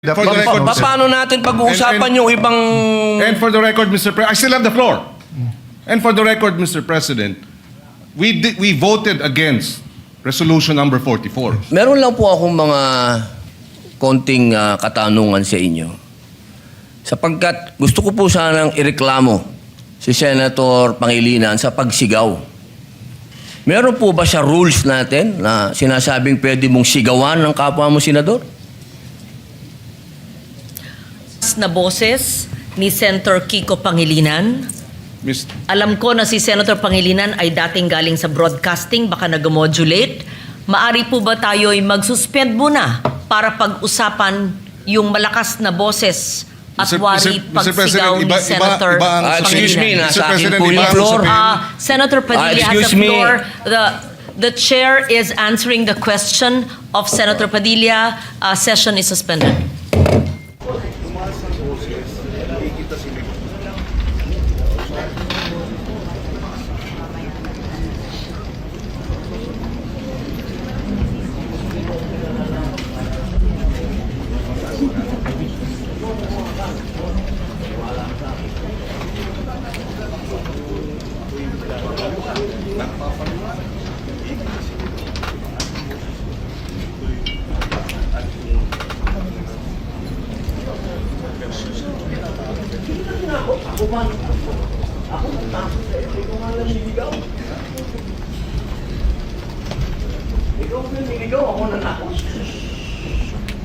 For the record, Paano natin pag-uusapan yung ibang... And for the record, Mr. President, I still have the floor. And for the record, Mr. President, we voted against resolution number 44. Meron lang po akong mga konting katanungan sa inyo. Sapagkat gusto ko po sanang ireklamo si Senator Pangilinan sa pagsigaw. Meron po ba sa rules natin na sinasabing pwede mong sigawan ng kapwa mo senador? Na boses ni Senator Kiko Pangilinan. Miss, Alam ko na si Senator Pangilinan ay dating galing sa broadcasting, baka nag-modulate. Maari po ba tayo ay mag-suspend muna para pag-usapan yung malakas na boses at wari pagsigaw ni Senator Pangilinan? Excuse me, nasa Mr. akin President, po yung iba ang floor. sasabihin. Senator Padilla has excuse the me. floor. The chair is answering the question of Senator Padilla. Session is suspended.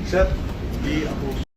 Sir, di ako